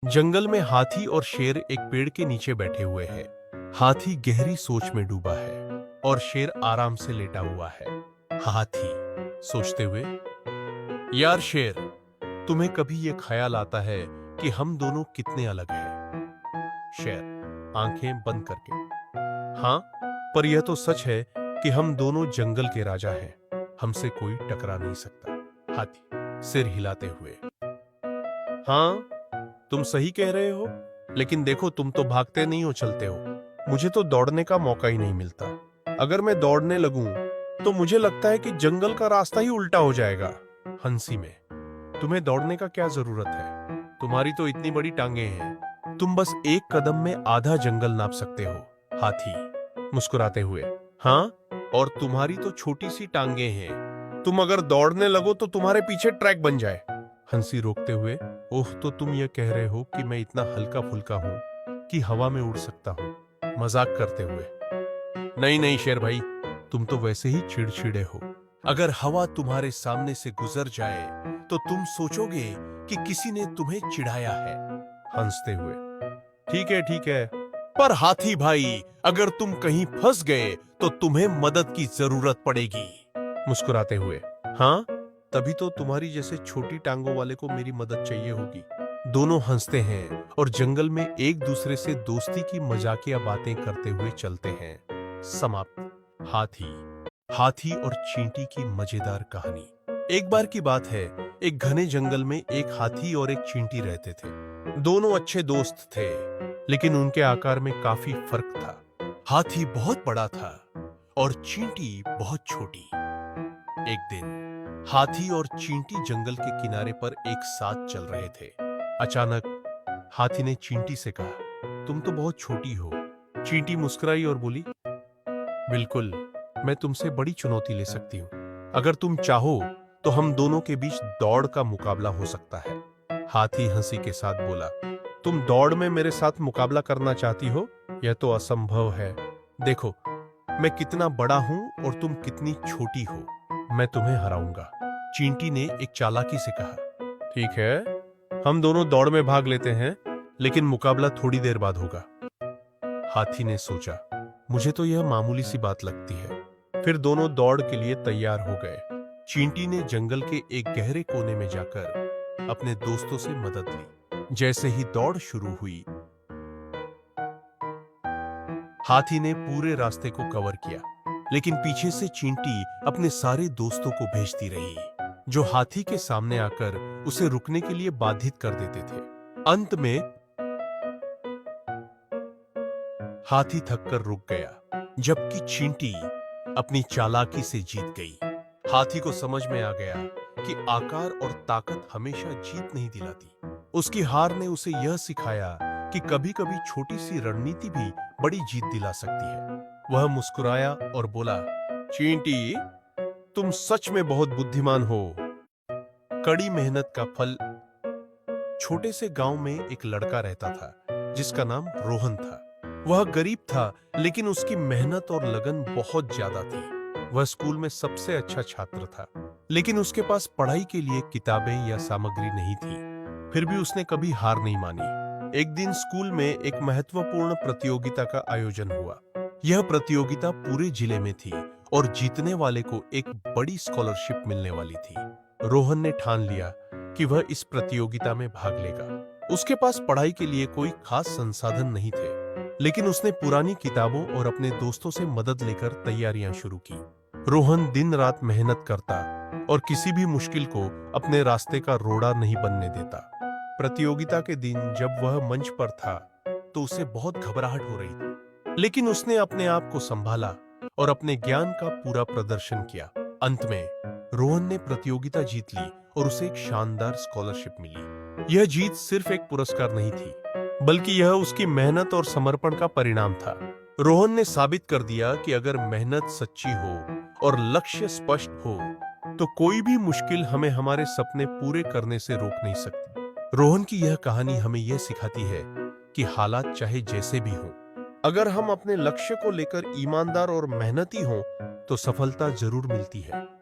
जंगल में हाथी और शेर एक पेड़ के नीचे बैठे हुए हैं। हाथी गहरी सोच में डूबा है और शेर आराम से लेटा हुआ है। हाथी सोचते हुए, यार शेर, तुम्हें कभी ये ख्याल आता है कि हम दोनों कितने अलग हैं? शेर आंखें बंद करके, हाँ, पर यह तो सच है कि हम दोनों जंगल के राजा हैं। हमसे कोई टकरा नहीं सकता। हाथी सिर हिलाते हुए, हाँ, तुम सही कह रहे हो, लेकिन देखो, तुम तो भागते नहीं हो, चलते हो। मुझे तो दौड़ने का मौका ही नहीं मिलता। अगर मैं दौड़ने लगूं तो मुझे लगता है कि जंगल का रास्ता ही उल्टा हो जाएगा। हंसी में, तुम्हें दौड़ने का क्या जरूरत है? तुम्हारी तो इतनी बड़ी टांगे हैं, तुम बस एक कदम में आधा जंगल नाप सकते हो। हाथी मुस्कुराते हुए, हाँ, और तुम्हारी तो छोटी सी टांगे हैं, तुम अगर दौड़ने लगो तो तुम्हारे पीछे ट्रैक बन जाए। हंसी रोकते हुए, ओह, तो तुम ये कह रहे हो कि मैं इतना हल्का फुल्का हूं कि हवा में उड़ सकता हूं? मजाक करते हुए, नहीं नहीं शेर भाई, तुम तो वैसे ही चिड़चिड़े हो। अगर हवा तुम्हारे सामने से गुजर जाए तो तुम सोचोगे कि किसी ने तुम्हें चिढ़ाया है। हंसते हुए, ठीक है, पर हाथी भाई, अगर तुम कहीं फंस गए तो तुम्हें मदद की जरूरत पड़ेगी। मुस्कुराते हुए, हाँ, तभी तो तुम्हारी जैसे छोटी टांगों वाले को मेरी मदद चाहिए होगी। दोनों हंसते हैं और जंगल में एक दूसरे से दोस्ती की मजाकिया बातें करते हुए चलते हैं। समाप्त। हाथी और चींटी की मजेदार कहानी। एक बार की बात है, एक घने जंगल में एक हाथी और एक चींटी रहते थे। दोनों अच्छे दोस्त थे, लेकिन उनके आकार में काफी फर्क था। हाथी बहुत बड़ा था और चींटी बहुत छोटी। एक दिन हाथी और चींटी जंगल के किनारे पर एक साथ चल रहे थे। अचानक हाथी ने चींटी से कहा, तुम तो बहुत छोटी हो। चींटी मुस्कुराई और बोली, बिल्कुल, मैं तुमसे बड़ी चुनौती ले सकती हूँ। अगर तुम चाहो तो हम दोनों के बीच दौड़ का मुकाबला हो सकता है। हाथी हंसी के साथ बोला, तुम दौड़ में मेरे साथ मुकाबला करना चाहती हो? यह तो असंभव है। देखो, मैं कितना बड़ा हूं और तुम कितनी छोटी हो। मैं तुम्हें हराऊंगा। चींटी ने एक चालाकी से कहा, ठीक है, हम दोनों दौड़ में भाग लेते हैं, लेकिन मुकाबला थोड़ी देर बाद होगा। हाथी ने सोचा, मुझे तो यह मामूली सी बात लगती है। फिर दोनों दौड़ के लिए तैयार हो गए। चींटी ने जंगल के एक गहरे कोने में जाकर अपने दोस्तों से मदद ली। जैसे ही दौड़ शुरू हुई, हाथी ने पूरे रास्ते को कवर किया, लेकिन पीछे से चींटी अपने सारे दोस्तों को भेजती रही, जो हाथी के सामने आकर उसे रुकने के लिए बाधित कर देते थे। अंत में हाथी थककर रुक गया, जबकि चींटी अपनी चालाकी से जीत गई। हाथी को समझ में आ गया कि आकार और ताकत हमेशा जीत नहीं दिलाती। उसकी हार ने उसे यह सिखाया कि कभी-कभी छोटी सी रणनीति भी बड़ी जीत दिला सकती है। वह मुस्कुराया और बोला, चींटी, तुम सच में बहुत बुद्धिमान हो। कड़ी मेहनत का फल। छोटे से गांव में एक लड़का रहता था, जिसका नाम रोहन था। वह गरीब था, लेकिन उसकी मेहनत और लगन बहुत ज्यादा थी। वह स्कूल में सबसे अच्छा छात्र था, लेकिन उसके पास पढ़ाई के लिए किताबें या सामग्री नहीं थी। फिर भी उसने कभी हार नहीं मानी। एक दिन स्कूल में एक महत्वपूर्ण प्रतियोगिता का आयोजन हुआ। यह प्रतियोगिता पूरे जिले में थी और जीतने वाले को एक बड़ी स्कॉलरशिप मिलने वाली थी। रोहन ने ठान लिया कि वह इस प्रतियोगिता में भाग लेगा। उसके पास पढ़ाई के लिए कोई खास संसाधन नहीं थे, लेकिन उसने पुरानी किताबों और अपने दोस्तों से मदद लेकर तैयारियां शुरू की। रोहन दिन रात मेहनत करता और किसी भी मुश्किल को अपने रास्ते का रोड़ा नहीं बनने देता। प्रतियोगिता के दिन जब वह मंच पर था, तो उसे बहुत घबराहट हो रही थी, लेकिन उसने अपने आप को संभाला और अपने ज्ञान का पूरा प्रदर्शन किया। अंत में रोहन ने प्रतियोगिता जीत ली और उसे एक शानदार स्कॉलरशिप मिली। यह जीत सिर्फ एक पुरस्कार नहीं थी, बल्कि यह उसकी मेहनत और समर्पण का परिणाम था। रोहन ने साबित कर दिया कि अगर मेहनत सच्ची हो और लक्ष्य स्पष्ट हो, तो कोई भी मुश्किल हमें हमारे सपने पूरे करने से रोक नहीं सकती। रोहन की यह कहानी हमें यह सिखाती है कि हालात चाहे जैसे भी हों, अगर हम अपने लक्ष्य को लेकर ईमानदार और मेहनती हों, तो सफलता जरूर मिलती है।